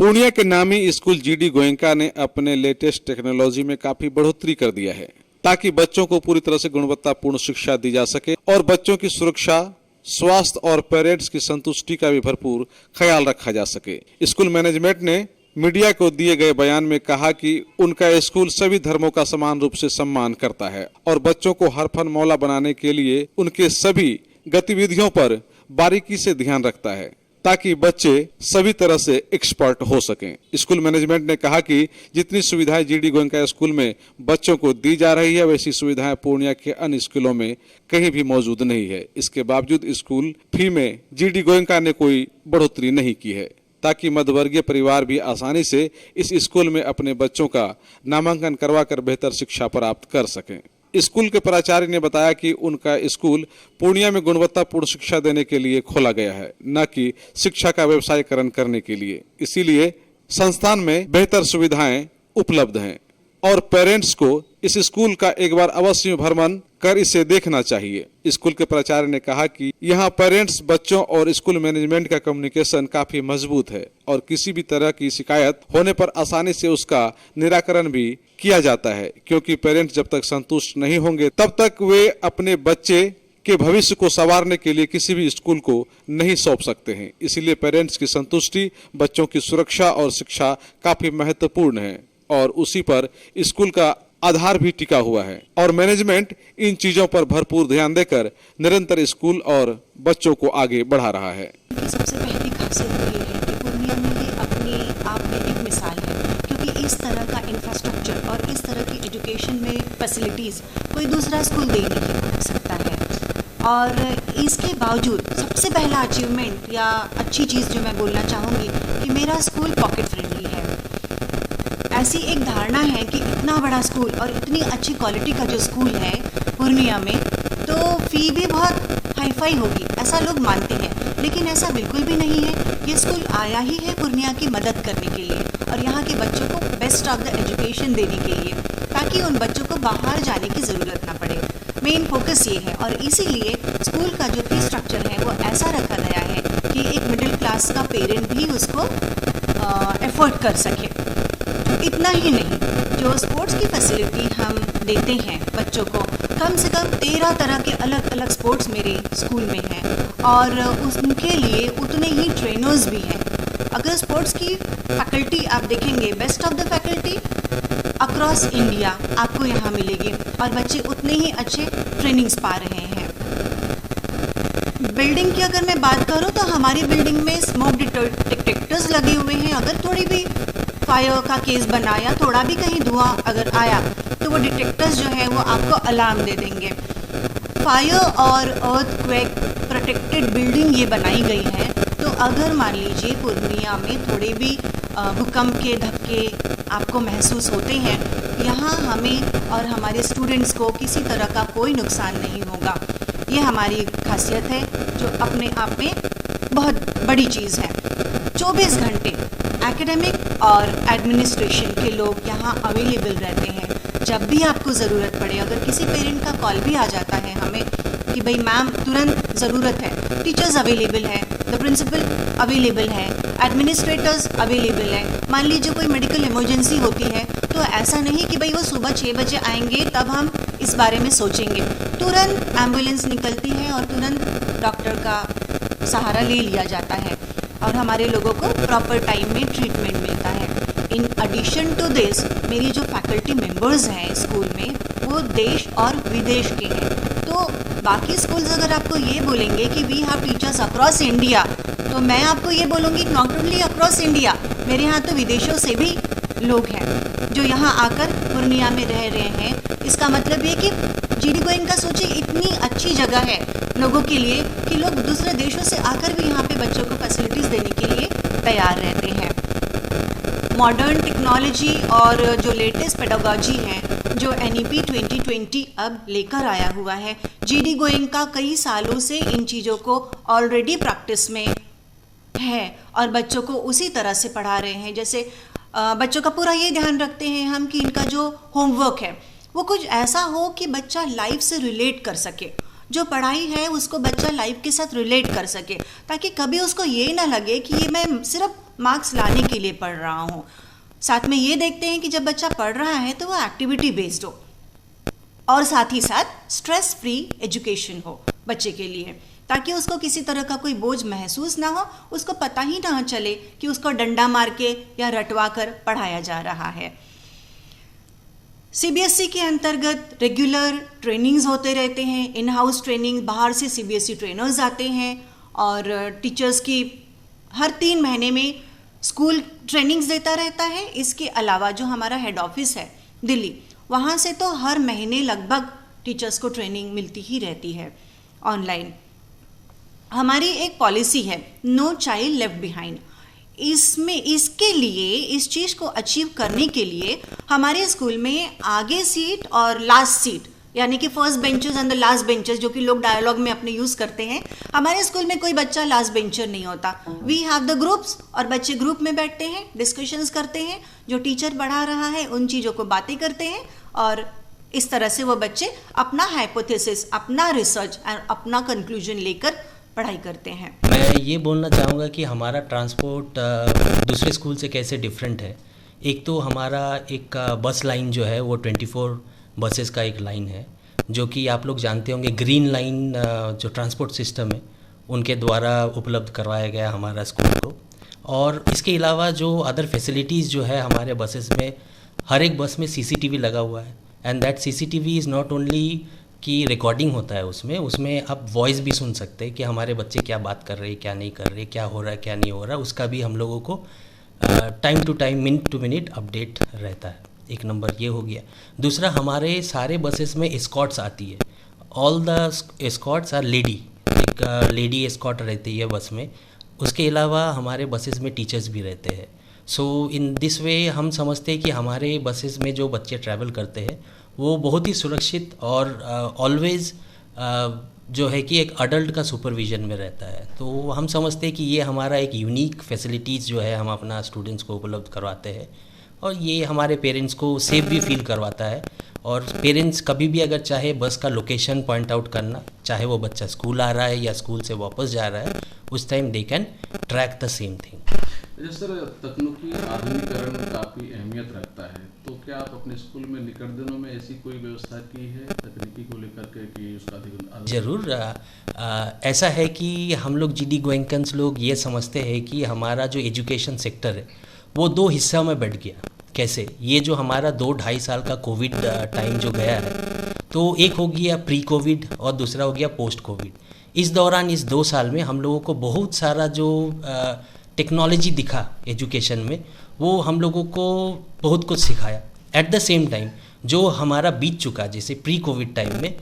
पूर्णिया के नामी school GD Goenka ने अपने लेटेस्ट टेक्नोलॉजी में काफी बढ़ोतरी कर दिया है ताकि बच्चों को पूरी तरह से गुणवत्तापूर्ण शिक्षा दी जा सके और बच्चों की सुरक्षा, स्वास्थ्य और पेरेंट्स की संतुष्टि का भी भरपूर ख्याल रखा जा सके। स्कूल मैनेजमेंट ने मीडिया को दिए गए बयान में कहा कि उनका स्कूल सभी धर्मों का समान रूप से सम्मान करता है और बच्चों को हरफन मौला बनाने के लिए उनके सभी गतिविधियों पर बारीकी से ध्यान रखता है ताकि बच्चे सभी तरह से एक्सपर्ट हो सकें। स्कूल मैनेजमेंट ने कहा कि जितनी सुविधाएं जीडी गोयनका स्कूल में बच्चों को दी जा रही है वैसी सुविधाएं पूर्णिया के अन्य स्कूलों में कहीं भी मौजूद नहीं है। इसके बावजूद स्कूल फी में जीडी गोयनका ने कोई बढ़ोतरी नहीं की है ताकि मध्यवर्गीय परिवार भी आसानी से इस स्कूल में अपने बच्चों का नामांकन करवाकर बेहतर शिक्षा प्राप्त कर सकें। स्कूल के प्राचार्य ने बताया कि उनका स्कूल पूर्णिया में गुणवत्तापूर्ण शिक्षा देने के लिए खोला गया है, न कि शिक्षा का व्यवसायीकरण करने के लिए। इसीलिए संस्थान में बेहतर सुविधाएं उपलब्ध हैं और पेरेंट्स को इस स्कूल का एक बार अवश्य भ्रमण कर इसे देखना चाहिए। स्कूल के प्राचार्य ने कहा कि यहाँ पेरेंट्स, बच्चों और स्कूल मैनेजमेंट का कम्युनिकेशन काफी मजबूत है और किसी भी तरह की शिकायत होने पर आसानी से उसका निराकरण भी किया जाता है, क्योंकि पेरेंट्स जब तक संतुष्ट नहीं होंगे तब तक वे अपने बच्चे के भविष्य को संवारने के लिए किसी भी स्कूल को नहीं सौंप सकते हैं। इसलिए पेरेंट्स की संतुष्टि, बच्चों की सुरक्षा और शिक्षा काफी महत्वपूर्ण है और उसी पर स्कूल का आधार भी टिका हुआ है और मैनेजमेंट इन चीजों पर भरपूर ध्यान देकर निरंतर स्कूल और बच्चों को आगे बढ़ा रहा है। सबसे पहली खासियत ये है कि पूर्णिया में ये अपने आप में एक मिसाल है, क्योंकि इस तरह का इंफ्रास्ट्रक्चर और इस तरह की एजुकेशन में फैसिलिटीज कोई दूसरा स्कूल दे नहीं सकता है। और इसके बावजूद सबसे पहला अचीवमेंट या अच्छी चीज़ जो मैं बोलना चाहूँगी कि मेरा स्कूल पॉकेट फ्रेंडली है। ऐसी एक धारणा है कि इतना बड़ा स्कूल और इतनी अच्छी क्वालिटी का जो स्कूल है पूर्णिया में, तो फ़ी भी बहुत हाईफाई होगी, ऐसा लोग मानते हैं, लेकिन ऐसा बिल्कुल भी नहीं है। ये स्कूल आया ही है पूर्णिया की मदद करने के लिए और यहाँ के बच्चों को बेस्ट ऑफ द एजुकेशन देने के लिए, ताकि उन बच्चों को बाहर जाने की ज़रूरत ना पड़े। मेन फोकस ये है और इसीलिए स्कूल का जो फी स्ट्रक्चर है वो ऐसा रखा गया है कि एक मिडिल क्लास का पेरेंट भी उसको एफोर्ड कर सके। इतना ही नहीं, जो स्पोर्ट्स की फैसिलिटी हम देते हैं बच्चों को, कम से कम 13 तरह के अलग अलग स्पोर्ट्स मेरे स्कूल में हैं और उनके लिए उतने ही ट्रेनर्स भी हैं। अगर स्पोर्ट्स की फैकल्टी आप देखेंगे, best of the faculty across India आपको यहाँ मिलेगी और बच्चे उतने ही अच्छे ट्रेनिंग्स पा रहे हैं। बिल्डिंग की अगर मैं बात करूँ तो हमारी बिल्डिंग में स्मोक डिटेक्टर्स लगे हुए हैं। अगर थोड़ी भी फायर का केस बना या थोड़ा भी कहीं धुआं अगर आया तो वो डिटेक्टर्स जो है वो आपको अलार्म दे देंगे। फायर और अर्थक्वेक प्रोटेक्टेड बिल्डिंग ये बनाई गई है, तो अगर मान लीजिए पूर्णिया में थोड़े भी भूकंप के धक्के आपको महसूस होते हैं, यहाँ हमें और हमारे स्टूडेंट्स को किसी तरह का कोई नुकसान नहीं होगा। ये हमारी खासियत है जो अपने आप में बहुत बड़ी चीज़ है। 24 घंटे एकेडमिक और एडमिनिस्ट्रेशन के लोग यहाँ अवेलेबल रहते हैं। जब भी आपको ज़रूरत पड़े, अगर किसी पेरेंट का कॉल भी आ जाता है हमें कि भाई मैम तुरंत ज़रूरत है, टीचर्स अवेलेबल है, द प्रिंसिपल अवेलेबल है, एडमिनिस्ट्रेटर्स अवेलेबल है। मान लीजिए कोई मेडिकल इमरजेंसी होती है तो ऐसा नहीं कि भाई वो सुबह 6 बजे आएंगे तब हम इस बारे में सोचेंगे। तुरंत एम्बुलेंस निकलती है और तुरंत डॉक्टर का सहारा ले लिया जाता है और हमारे लोगों को प्रॉपर टाइम में ट्रीटमेंट मिलता है। इन एडिशन टू दिस, मेरी जो फैकल्टी मेंबर्स हैं स्कूल में वो देश और विदेश के हैं। तो बाकी स्कूल्स अगर आपको ये बोलेंगे कि we have teachers across India, तो मैं आपको ये बोलूँगी नॉट ओनली अक्रॉस इंडिया, मेरे यहाँ तो विदेशों से भी लोग हैं जो यहाँ आकर पूर्णिया में रह रहे हैं। इसका मतलब ये कि जीडी गोयनका सोचिए इतनी अच्छी जगह है लोगों के लिए कि लोग दूसरे देशों से आकर भी यहाँ पे बच्चों को फैसिलिटीज़ देने के लिए तैयार रहते हैं। मॉडर्न टेक्नोलॉजी और जो लेटेस्ट पेडागॉजी है, जो NEP 2020 अब लेकर आया हुआ है, जीडी गोयनका कई सालों से इन चीज़ों को ऑलरेडी प्रैक्टिस में है और बच्चों को उसी तरह से पढ़ा रहे हैं। जैसे बच्चों का पूरा ये ध्यान रखते हैं हम कि इनका जो होमवर्क है वो कुछ ऐसा हो कि बच्चा लाइफ से रिलेट कर सके। जो पढ़ाई है उसको बच्चा लाइफ के साथ रिलेट कर सके, ताकि कभी उसको ये ना लगे कि ये मैं सिर्फ मार्क्स लाने के लिए पढ़ रहा हूँ। साथ में ये देखते हैं कि जब बच्चा पढ़ रहा है तो वो एक्टिविटी बेस्ड हो और साथ ही साथ स्ट्रेस फ्री एजुकेशन हो बच्चे के लिए, ताकि उसको किसी तरह का कोई बोझ महसूस ना हो, उसको पता ही ना चले कि उसको डंडा मार के या रटवा कर पढ़ाया जा रहा है। सीबीएसई के अंतर्गत रेगुलर ट्रेनिंग्स होते रहते हैं, इन हाउस ट्रेनिंग, बाहर से सीबीएसई ट्रेनर्स आते हैं और टीचर्स की हर 3 महीने में स्कूल ट्रेनिंग्स देता रहता है। इसके अलावा जो हमारा हेड ऑफिस है दिल्ली, वहाँ से तो हर महीने लगभग टीचर्स को ट्रेनिंग मिलती ही रहती है ऑनलाइन। हमारी एक पॉलिसी है नो चाइल्ड लेफ्ट बिहाइंड। इसके लिए, इस चीज़ को अचीव करने के लिए हमारे स्कूल में आगे सीट और लास्ट सीट, यानी कि first benches and the last benches, जो कि लोग डायलॉग में अपने यूज़ करते हैं, हमारे स्कूल में कोई बच्चा लास्ट बेंचर नहीं होता। वी हैव द ग्रुप्स, और बच्चे ग्रुप में बैठते हैं, डिस्कशंस करते हैं, जो टीचर पढ़ा रहा है उन चीज़ों को बातें करते हैं, और इस तरह से वो बच्चे अपना हाइपोथेसिस, अपना रिसर्च और अपना कंक्लूजन लेकर पढ़ाई करते हैं। मैं ये बोलना चाहूँगा कि हमारा ट्रांसपोर्ट दूसरे स्कूल से कैसे डिफरेंट है। एक तो हमारा एक बस लाइन जो है वो 24 बसेस का एक लाइन है, जो कि आप लोग जानते होंगे ग्रीन लाइन जो ट्रांसपोर्ट सिस्टम है उनके द्वारा उपलब्ध करवाया गया हमारा स्कूल को। और इसके अलावा जो अदर फैसिलिटीज़ जो है हमारे बसेस में, हर एक बस में सीसीटीवी लगा हुआ है, and that CCTV is not only कि रिकॉर्डिंग होता है उसमें आप वॉइस भी सुन सकते हैं कि हमारे बच्चे क्या बात कर रहे हैं, क्या नहीं कर रहे, क्या हो रहा है, क्या नहीं हो रहा, उसका भी हम लोगों को time to time, minute to minute update रहता है। एक नंबर ये हो गया। दूसरा, हमारे सारे बसेस में एस्कॉर्ट्स आती है। All the escorts are lady, एक लेडी एस्कॉर्ट रहती है बस में। उसके अलावा हमारे बसेस में टीचर्स भी रहते हैं। सो इन दिस वे हम समझते हैं कि हमारे बसेस में जो बच्चे ट्रैवल करते हैं वो बहुत ही सुरक्षित और ऑलवेज़ जो है कि एक अडल्ट का सुपरविजन में रहता है। तो हम समझते हैं कि ये हमारा एक यूनिक फैसिलिटीज़ जो है हम अपना स्टूडेंट्स को उपलब्ध करवाते हैं, और ये हमारे पेरेंट्स को सेफ भी फील करवाता है। और पेरेंट्स कभी भी अगर चाहे बस का लोकेशन पॉइंट आउट करना, चाहे वो बच्चा स्कूल आ रहा है या स्कूल से वापस जा रहा है, उस time they can track the same thing. जैसे सर, तकनीकी आधुनिकीकरण काफ़ी अहमियत रखता है, तो क्या आप अपने स्कूल में निकट दिनों में ऐसी कोई व्यवस्था की है तकनीकी को लेकर के कि उसका अधिक? ज़रूर। ऐसा है कि हम लोग जीडी गोएंकन्स लोग ये समझते हैं कि हमारा जो एजुकेशन सेक्टर है वो 2 हिस्सा में बढ़ गया। कैसे? ये जो हमारा 2-2.5 साल का कोविड टाइम जो गया है, तो एक हो गया प्री कोविड और दूसरा हो गया पोस्ट कोविड। इस दौरान, इस 2 साल में हम लोगों को बहुत सारा जो टेक्नोलॉजी दिखा एजुकेशन में, वो हम लोगों को बहुत कुछ सिखाया। एट द सेम टाइम जो हमारा बीत चुका, जैसे प्री कोविड टाइम में,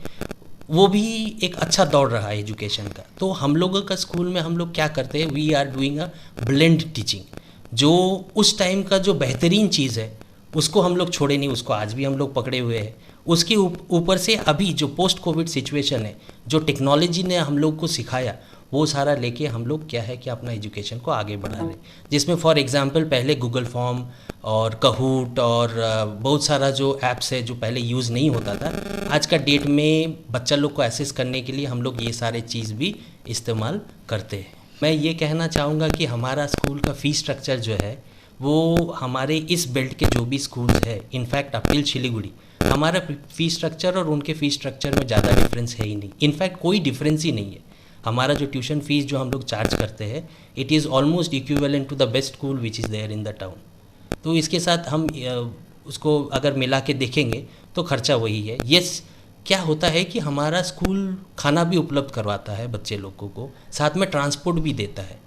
वो भी एक अच्छा दौर रहा है एजुकेशन का। तो हम लोगों का स्कूल में हम लोग क्या करते हैं, we are doing a blend teaching. जो उस टाइम का जो बेहतरीन चीज़ है उसको हम लोग छोड़े नहीं, उसको आज भी हम लोग पकड़े हुए हैं। उसके ऊपर से अभी जो पोस्ट कोविड सिचुएशन है, जो टेक्नोलॉजी ने हम लोग को सिखाया, वो सारा लेके हम लोग क्या है कि अपना एजुकेशन को आगे बढ़ा रहे हैं। जिसमें फॉर एग्जांपल पहले गूगल फॉर्म और कहूट और बहुत सारा जो ऐप्स है जो पहले यूज़ नहीं होता था, आज का डेट में बच्चा लोग को एसेस करने के लिए हम लोग ये सारे चीज़ भी इस्तेमाल करते हैं। मैं ये कहना चाहूँगा कि हमारा स्कूल का फ़ीस स्ट्रक्चर जो है वो हमारे इस बेल्ट के जो भी स्कूल्स है, इनफैक्ट अप टिल शिलीगुड़ी, हमारा फ़ीस स्ट्रक्चर और उनके फ़ीस स्ट्रक्चर में ज़्यादा डिफरेंस है ही नहीं। इनफैक्ट कोई डिफरेंस ही नहीं है। हमारा जो ट्यूशन फ़ीस जो हम लोग चार्ज करते हैं, it is almost equivalent to the best school which is there in the town. तो इसके साथ हम उसको अगर मिला के देखेंगे तो खर्चा वही है। यस, क्या होता है कि हमारा स्कूल खाना भी उपलब्ध करवाता है बच्चे लोगों को, साथ में ट्रांसपोर्ट भी देता है।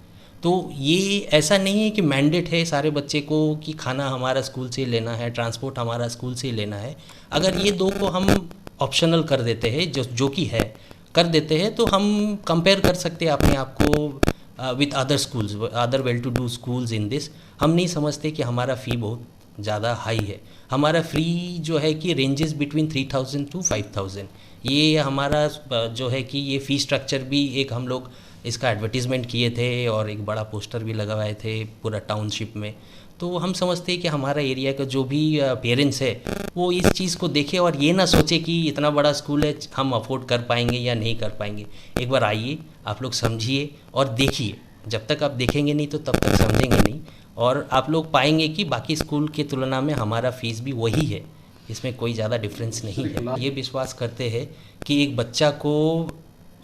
तो ये ऐसा नहीं है कि मैंडेट है सारे बच्चे को कि खाना हमारा स्कूल से ही लेना है, ट्रांसपोर्ट हमारा स्कूल से ही लेना है। अगर ये 2 को हम ऑप्शनल कर देते हैं, जो कि है कर देते हैं, तो हम कंपेयर कर सकते हैं अपने आप को with other schools, other well to do schools in this. हम नहीं समझते कि हमारा फ़ी बहुत ज़्यादा हाई है। हमारा फ़ी जो है कि रेंजेस बिटवीन 3000 to 5000। ये हमारा जो है कि ये फ़ी स्ट्रक्चर भी एक हम लोग इसका एडवर्टीज़मेंट किए थे और एक बड़ा पोस्टर भी लगवाए थे पूरा टाउनशिप में। तो हम समझते हैं कि हमारा एरिया का जो भी पेरेंट्स है वो इस चीज़ को देखे और ये ना सोचे कि इतना बड़ा स्कूल है हम अफोर्ड कर पाएंगे या नहीं कर पाएंगे। एक बार आइए, आप लोग समझिए और देखिए। जब तक आप देखेंगे नहीं तो तब तक समझेंगे नहीं, और आप लोग पाएंगे कि बाकी स्कूल की तुलना में हमारा फ़ीस भी वही है, इसमें कोई ज़्यादा डिफरेंस नहीं है। ये विश्वास करते हैं कि एक बच्चा को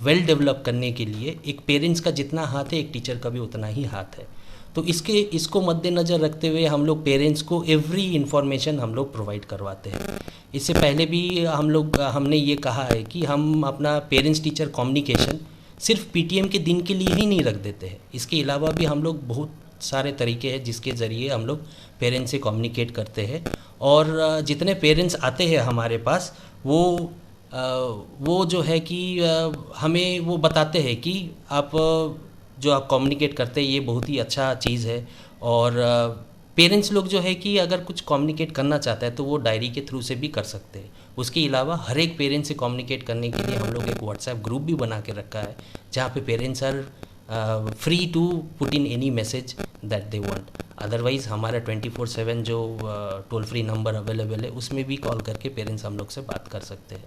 वेल डेवलप करने के लिए एक पेरेंट्स का जितना हाथ है एक टीचर का भी उतना ही हाथ है। तो इसको मद्देनज़र रखते हुए हम लोग पेरेंट्स को एवरी इन्फॉर्मेशन हम लोग प्रोवाइड करवाते हैं। इससे पहले भी हमने ये कहा है कि हम अपना पेरेंट्स टीचर कम्युनिकेशन सिर्फ पीटीएम के दिन के लिए ही नहीं रख देते हैं। इसके अलावा भी हम लोग बहुत सारे तरीके हैं जिसके ज़रिए हम लोग पेरेंट्स से कम्युनिकेट करते हैं। और जितने पेरेंट्स आते हैं हमारे पास वो जो है कि हमें वो बताते हैं कि आप जो आप कम्युनिकेट करते हैं ये बहुत ही अच्छा चीज़ है। और पेरेंट्स लोग जो है कि अगर कुछ कम्युनिकेट करना चाहता है तो वो डायरी के थ्रू से भी कर सकते हैं। उसके अलावा हर एक पेरेंट्स से कम्युनिकेट करने के लिए हम लोग एक व्हाट्सएप ग्रुप भी बना के रखा है जहाँ पे parents are free to put in any message that they want. Otherwise हमारा 24/7 जो टोल फ्री नंबर अवेलेबल है उसमें भी कॉल करके पेरेंट्स हम लोग से बात कर सकते हैं।